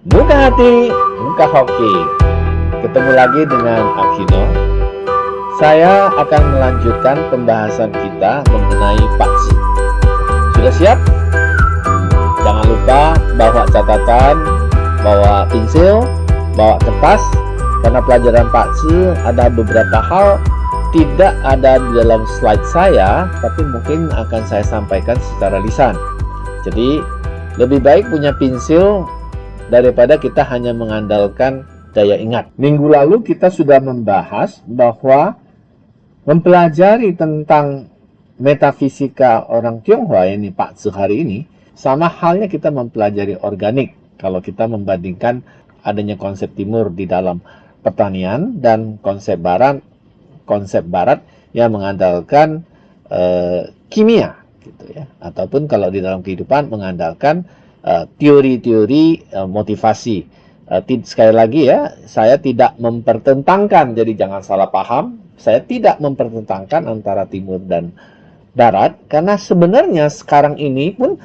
Muka hati, muka hoki. Ketemu lagi dengan Akino. Saya akan melanjutkan pembahasan kita mengenai Patsu. Sudah siap? Jangan lupa bawa catatan, bawa pensil, bawa kertas. Karena pelajaran Patsu ada beberapa hal tidak ada di dalam slide saya, tapi mungkin akan saya sampaikan secara lisan. Jadi lebih baik punya pensil daripada kita hanya mengandalkan daya ingat. Minggu lalu kita sudah membahas bahwa mempelajari tentang metafisika orang Tionghoa ini Patsu hari ini sama halnya kita mempelajari organik. Kalau kita membandingkan adanya konsep timur di dalam pertanian dan konsep barat yang mengandalkan kimia gitu ya, ataupun kalau di dalam kehidupan mengandalkan teori-teori motivasi. Sekali lagi ya, saya tidak mempertentangkan, jadi jangan salah paham. Saya tidak mempertentangkan antara timur dan barat, karena sebenarnya sekarang ini pun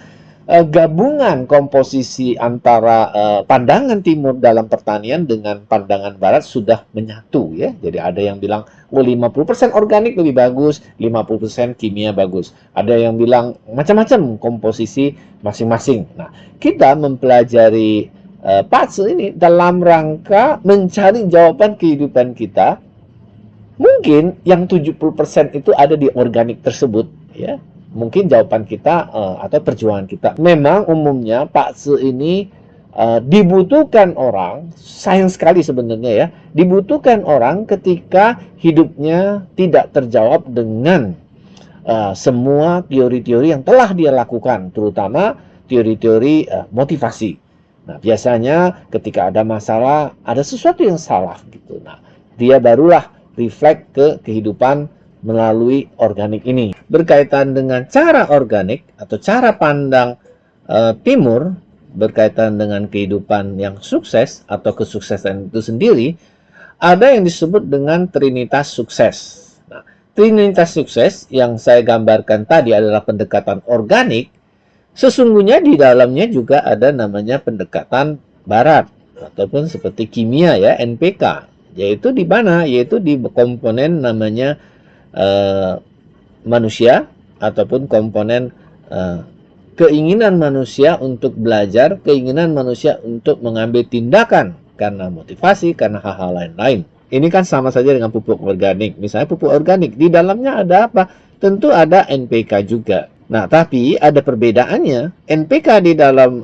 gabungan komposisi antara pandangan timur dalam pertanian dengan pandangan barat sudah menyatu ya. Jadi ada yang bilang 50% organik lebih bagus, 50% kimia bagus. Ada yang bilang macam-macam komposisi masing-masing. Nah, kita mempelajari Patsu ini dalam rangka mencari jawaban kehidupan kita. Mungkin yang 70% itu ada di organik tersebut ya. Mungkin jawaban kita atau perjuangan kita. Memang umumnya Patsu ini dibutuhkan orang, sayang sekali sebenarnya ya, dibutuhkan orang ketika hidupnya tidak terjawab dengan semua teori-teori yang telah dia lakukan, terutama teori-teori motivasi. Nah, biasanya ketika ada masalah, ada sesuatu yang salah gitu. Nah, dia barulah reflect ke kehidupan melalui organik ini. Berkaitan dengan cara organik atau cara pandang timur berkaitan dengan kehidupan yang sukses atau kesuksesan itu sendiri, ada yang disebut dengan trinitas sukses. Nah, trinitas sukses yang saya gambarkan tadi adalah pendekatan organik. Sesungguhnya di dalamnya juga ada namanya pendekatan barat ataupun seperti kimia ya, NPK. Yaitu di mana? Yaitu di komponen namanya manusia ataupun komponen keinginan manusia untuk belajar, keinginan manusia untuk mengambil tindakan karena motivasi, karena hal-hal lain-lain. Ini kan sama saja dengan pupuk organik. Misalnya pupuk organik, di dalamnya ada apa? Tentu ada NPK juga. Nah, tapi ada perbedaannya. NPK di dalam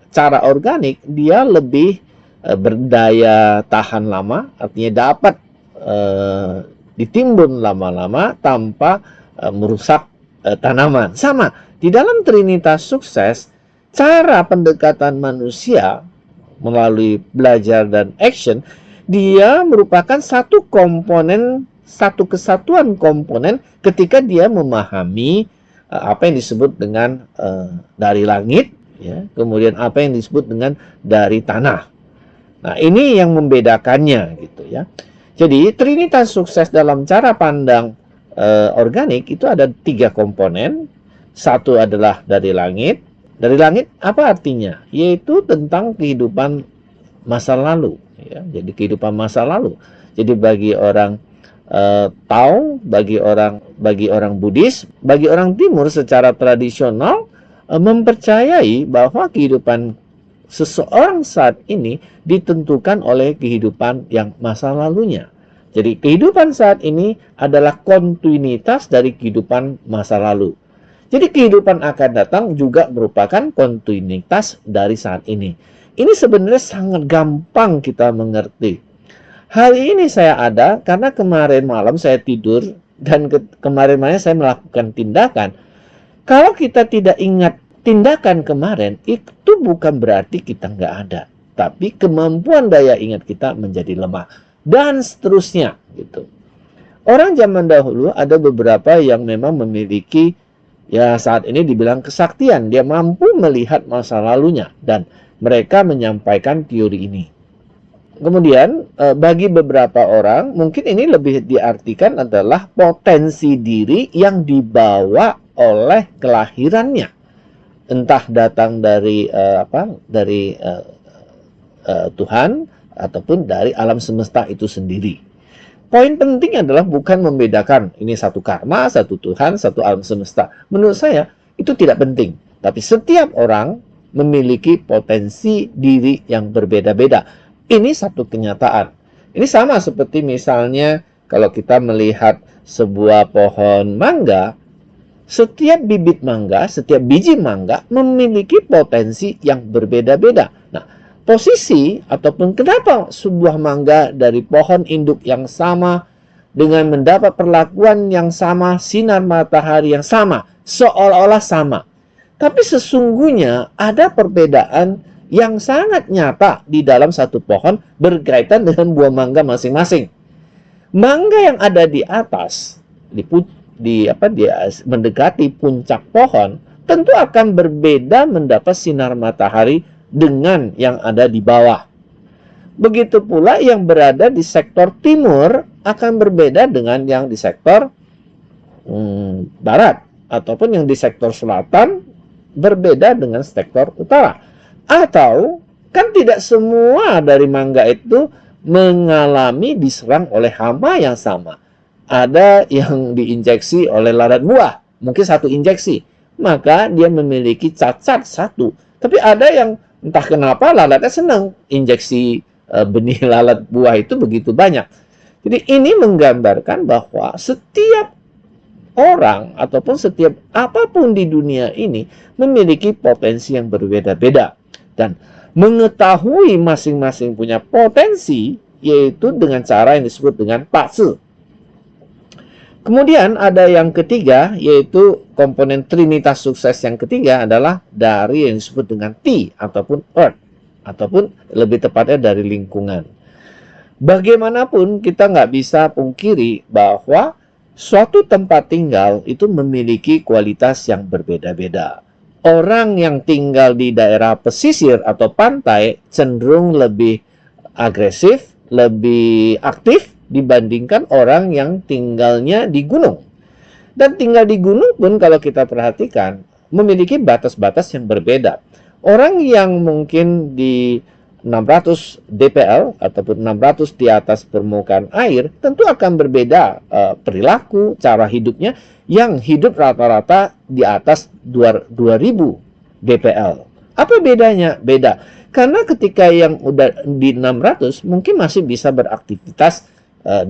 cara organik, dia lebih berdaya tahan lama, artinya dapat ditimbun lama-lama tanpa merusak tanaman. Sama, di dalam trinitas sukses, cara pendekatan manusia melalui belajar dan action, dia merupakan satu komponen, satu kesatuan komponen ketika dia memahami apa yang disebut dengan dari langit, ya, kemudian apa yang disebut dengan dari tanah. Nah, ini yang membedakannya gitu ya. Jadi, trinitas sukses dalam cara pandang organik itu ada 3 komponen. Satu adalah dari langit. Dari langit apa artinya? Yaitu tentang kehidupan masa lalu. Ya. Jadi, kehidupan masa lalu. Jadi, bagi orang Tao, bagi orang Buddhis, bagi orang Timur secara tradisional mempercayai bahwa kehidupan seseorang saat ini ditentukan oleh kehidupan yang masa lalunya. Jadi kehidupan saat ini adalah kontinuitas dari kehidupan masa lalu. Jadi kehidupan akan datang juga merupakan kontinuitas dari saat ini. Ini sebenarnya sangat gampang kita mengerti. Hari ini saya ada karena kemarin malam saya tidur dan kemarin malam saya melakukan tindakan. Kalau kita tidak ingat tindakan kemarin, itu bukan berarti kita nggak ada. Tapi kemampuan daya ingat kita menjadi lemah. Dan seterusnya. Gitu. Orang zaman dahulu ada beberapa yang memang memiliki, ya saat ini dibilang kesaktian. Dia mampu melihat masa lalunya. Dan mereka menyampaikan teori ini. Kemudian, bagi beberapa orang, mungkin ini lebih diartikan adalah potensi diri yang dibawa oleh kelahirannya. Entah datang dari Tuhan ataupun dari alam semesta itu sendiri. Poin penting adalah bukan membedakan ini satu karma, satu Tuhan, satu alam semesta. Menurut saya itu tidak penting. Tapi setiap orang memiliki potensi diri yang berbeda-beda. Ini satu kenyataan. Ini sama seperti misalnya kalau kita melihat sebuah pohon mangga, setiap bibit mangga, setiap biji mangga memiliki potensi yang berbeda-beda. Nah, posisi ataupun kenapa sebuah mangga dari pohon induk yang sama dengan mendapat perlakuan yang sama, sinar matahari yang sama, seolah-olah sama. Tapi sesungguhnya ada perbedaan yang sangat nyata di dalam satu pohon berkaitan dengan buah mangga masing-masing. Mangga yang ada di atas, mendekati puncak pohon, tentu akan berbeda mendapat sinar matahari dengan yang ada di bawah. Begitu pula yang berada di sektor timur akan berbeda dengan yang di sektor barat, ataupun yang di sektor selatan berbeda dengan sektor utara. Atau kan tidak semua dari mangga itu mengalami diserang oleh hama yang sama. Ada yang diinjeksi oleh lalat buah, mungkin satu injeksi, maka dia memiliki cacat satu. Tapi ada yang entah kenapa lalatnya senang injeksi benih lalat buah itu begitu banyak. Jadi ini menggambarkan bahwa setiap orang ataupun setiap apapun di dunia ini memiliki potensi yang berbeda-beda. Dan mengetahui masing-masing punya potensi yaitu dengan cara yang disebut dengan pazi. Kemudian ada yang ketiga, yaitu komponen trinitas sukses yang ketiga adalah dari yang disebut dengan T ataupun Earth, ataupun lebih tepatnya dari lingkungan. Bagaimanapun kita nggak bisa pungkiri bahwa suatu tempat tinggal itu memiliki kualitas yang berbeda-beda. Orang yang tinggal di daerah pesisir atau pantai cenderung lebih agresif, lebih aktif dibandingkan orang yang tinggalnya di gunung. Dan tinggal di gunung pun kalau kita perhatikan memiliki batas-batas yang berbeda. Orang yang mungkin di 600 dpl ataupun 600 di atas permukaan air tentu akan berbeda perilaku, cara hidupnya yang hidup rata-rata di atas 2000 dpl. Apa bedanya? Beda. Karena ketika yang udah di 600 mungkin masih bisa beraktivitas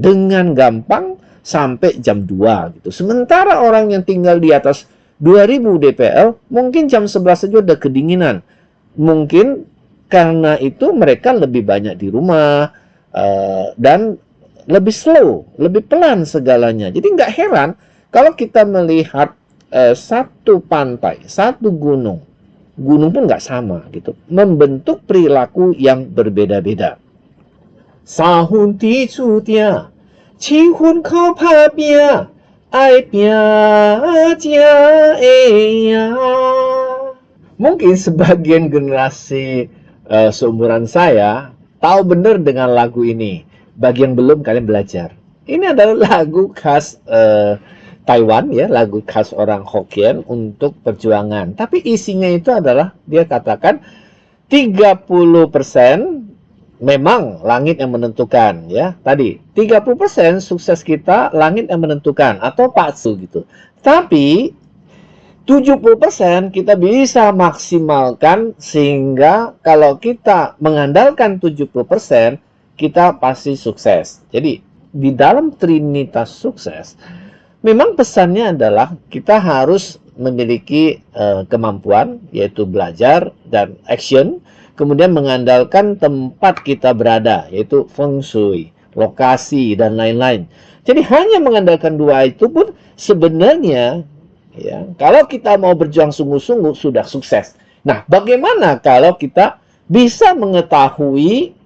dengan gampang sampai jam 2 gitu. Sementara orang yang tinggal di atas 2000 dpl mungkin jam 11 saja udah kedinginan. Mungkin karena itu mereka lebih banyak di rumah dan lebih slow, lebih pelan segalanya. Jadi nggak heran kalau kita melihat satu pantai, satu gunung pun nggak sama gitu, membentuk perilaku yang berbeda-beda. Sahun ti chu dia, qi hun kau pa bia, ai bia jia ya. Mungkin sebagian generasi seumuran saya tahu benar dengan lagu ini. Bagi yang belum, kalian belajar. Ini adalah lagu khas Taiwan ya, lagu khas orang Hokkien untuk perjuangan. Tapi isinya itu adalah dia katakan 30% memang langit yang menentukan ya. Tadi 30% sukses kita langit yang menentukan atau patsu gitu. Tapi 70% kita bisa maksimalkan sehingga kalau kita mengandalkan 70% kita pasti sukses. Jadi di dalam trinitas sukses memang pesannya adalah kita harus memiliki kemampuan yaitu belajar dan action, kemudian mengandalkan tempat kita berada yaitu feng shui, lokasi dan lain-lain. Jadi hanya mengandalkan dua itu pun sebenarnya ya, kalau kita mau berjuang sungguh-sungguh sudah sukses. Nah, bagaimana kalau kita bisa mengetahui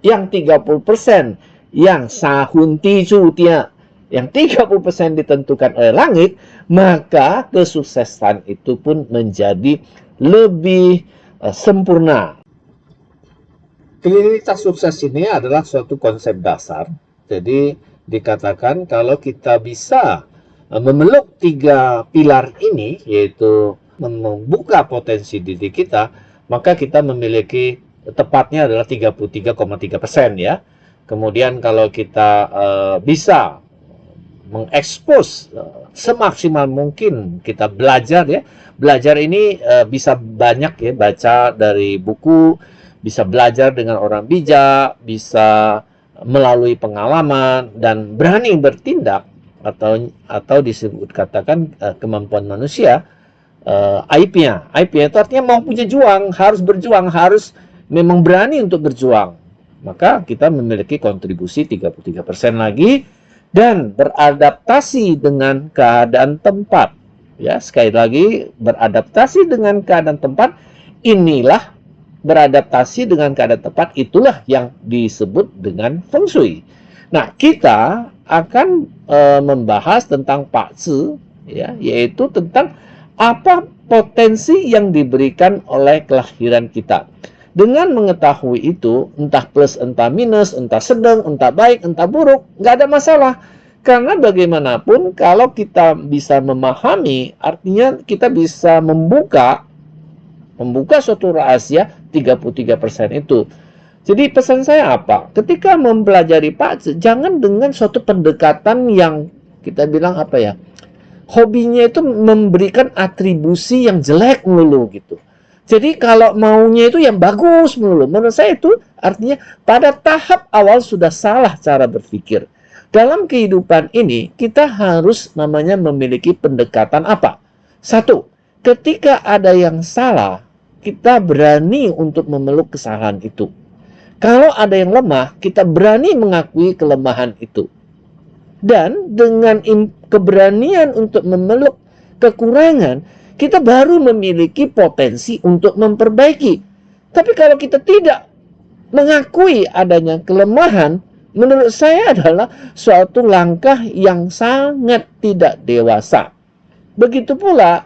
yang 30% yang sahun tisu dia, yang 30% ditentukan oleh langit, maka kesuksesan itu pun menjadi lebih sempurna. Trinitas sukses ini adalah suatu konsep dasar. Jadi dikatakan kalau kita bisa memeluk 3 pilar ini, yaitu membuka potensi diri kita, maka kita memiliki tepatnya adalah 33,3% ya. Kemudian kalau kita bisa mengekspos semaksimal mungkin kita belajar ya. Belajar ini bisa banyak ya, baca dari buku, bisa belajar dengan orang bijak, bisa melalui pengalaman dan berani bertindak atau disebut katakan kemampuan manusia. IP-nya itu artinya mau punya juang, harus berjuang, harus memang berani untuk berjuang. Maka kita memiliki kontribusi 33% lagi dan beradaptasi dengan keadaan tempat. Ya, sekali lagi beradaptasi dengan keadaan tempat, inilah beradaptasi dengan keadaan tempat, itulah yang disebut dengan Feng Shui. Nah, kita akan membahas tentang Pak Zi, ya, yaitu tentang apa potensi yang diberikan oleh kelahiran kita. Dengan mengetahui itu, entah plus, entah minus, entah sedang, entah baik, entah buruk, nggak ada masalah. Karena bagaimanapun, kalau kita bisa memahami, artinya kita bisa membuka suatu rahasia 33% itu. Jadi pesan saya apa? Ketika mempelajari Pak Zi, jangan dengan suatu pendekatan yang kita bilang apa ya, hobinya itu memberikan atribusi yang jelek melulu gitu. Jadi kalau maunya itu yang bagus melulu. Menurut saya itu artinya pada tahap awal sudah salah cara berpikir. Dalam kehidupan ini kita harus namanya memiliki pendekatan apa? Satu, ketika ada yang salah, kita berani untuk memeluk kesalahan itu. Kalau ada yang lemah, kita berani mengakui kelemahan itu. Dan dengan keberanian untuk memeluk kekurangan, kita baru memiliki potensi untuk memperbaiki. Tapi kalau kita tidak mengakui adanya kelemahan, menurut saya adalah suatu langkah yang sangat tidak dewasa. Begitu pula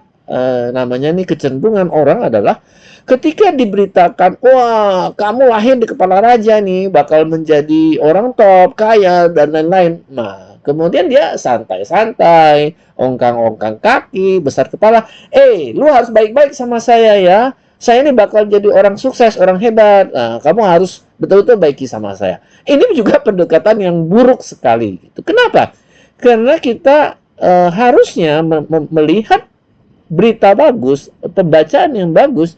namanya nih kecenderungan orang adalah ketika diberitakan, wah kamu lahir di kepala raja nih, bakal menjadi orang top, kaya, dan lain-lain. Nah, kemudian dia santai-santai, ongkang-ongkang kaki, besar kepala. Lu harus baik-baik sama saya ya. Saya ini bakal jadi orang sukses, orang hebat. Nah, kamu harus betul-betul baiki sama saya. Ini juga pendekatan yang buruk sekali. Kenapa? Karena kita harusnya melihat berita bagus, pembacaan yang bagus,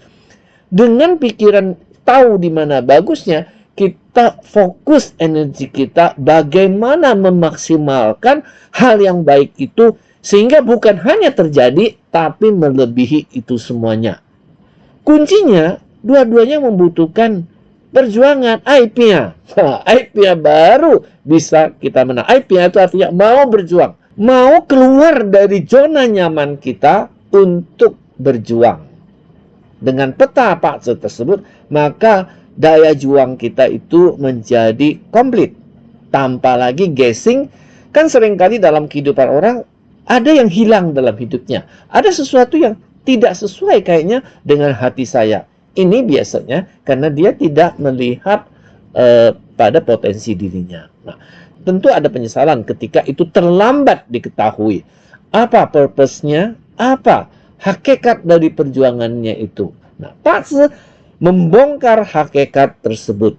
dengan pikiran tahu di mana bagusnya, kita fokus energi kita bagaimana memaksimalkan hal yang baik itu sehingga bukan hanya terjadi tapi melebihi itu semuanya. Kuncinya dua-duanya membutuhkan perjuangan. IP-nya IP-nya baru bisa kita menang. IP-nya itu artinya mau berjuang, mau keluar dari zona nyaman kita untuk berjuang. Dengan peta Pak Zi tersebut, maka daya juang kita itu menjadi komplit. Tanpa lagi guessing, kan seringkali dalam kehidupan orang, ada yang hilang dalam hidupnya. Ada sesuatu yang tidak sesuai kayaknya dengan hati saya. Ini biasanya karena dia tidak melihat pada potensi dirinya. Nah, tentu ada penyesalan ketika itu terlambat diketahui. Apa purpose-nya? Apa hakikat dari perjuangannya itu? Nah, Pak Zi membongkar hakikat tersebut.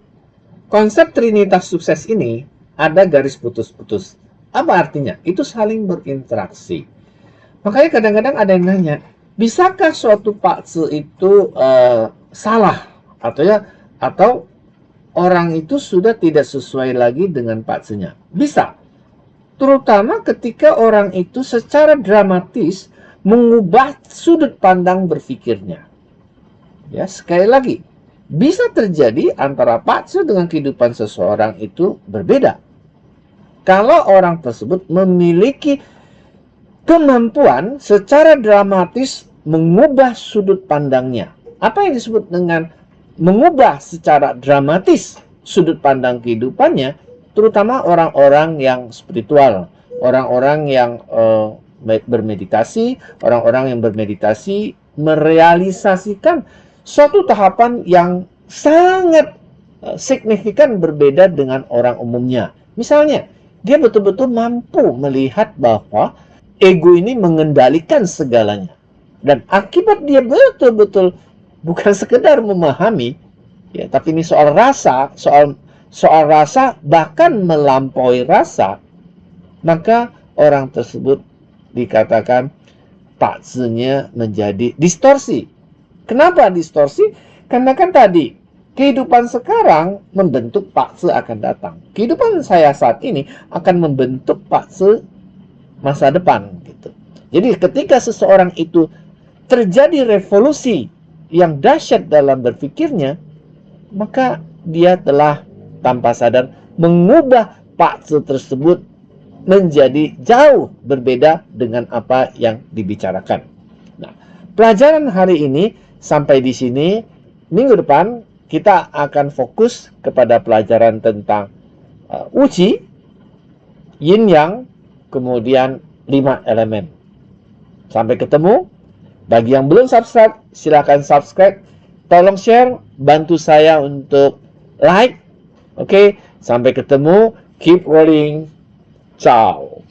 Konsep Trinitas sukses ini ada garis putus-putus. Apa artinya? Itu saling berinteraksi. Makanya kadang-kadang ada yang nanya, bisakah suatu Pak Zi itu salah? Atau orang itu sudah tidak sesuai lagi dengan Pak Zi-nya? Bisa. Terutama ketika orang itu secara dramatis mengubah sudut pandang berpikirnya. Ya, sekali lagi, bisa terjadi antara Pak Zi dengan kehidupan seseorang itu berbeda. Kalau orang tersebut memiliki kemampuan secara dramatis mengubah sudut pandangnya. Apa yang disebut dengan mengubah secara dramatis sudut pandang kehidupannya, terutama orang-orang yang spiritual, orang-orang yang bermeditasi, orang-orang yang bermeditasi merealisasikan suatu tahapan yang sangat signifikan berbeda dengan orang umumnya. Misalnya, dia betul-betul mampu melihat bahwa ego ini mengendalikan segalanya. Dan akibat dia betul-betul bukan sekedar memahami, Ya, tapi ini soal rasa, soal rasa, bahkan melampaui rasa, maka orang tersebut dikatakan pakzinya menjadi distorsi. Kenapa distorsi? Karena kan tadi kehidupan sekarang membentuk pakzi akan datang. Kehidupan saya saat ini akan membentuk pakzi masa depan gitu. Jadi ketika seseorang itu terjadi revolusi yang dahsyat dalam berpikirnya, maka dia telah tanpa sadar mengubah pakzi tersebut menjadi jauh berbeda dengan apa yang dibicarakan. Nah, pelajaran hari ini sampai di sini. Minggu depan kita akan fokus kepada pelajaran tentang uji, yin yang, kemudian 5 elemen. Sampai ketemu. Bagi yang belum subscribe, silakan subscribe. Tolong share, bantu saya untuk like. Oke, sampai ketemu. Keep rolling. Ciao.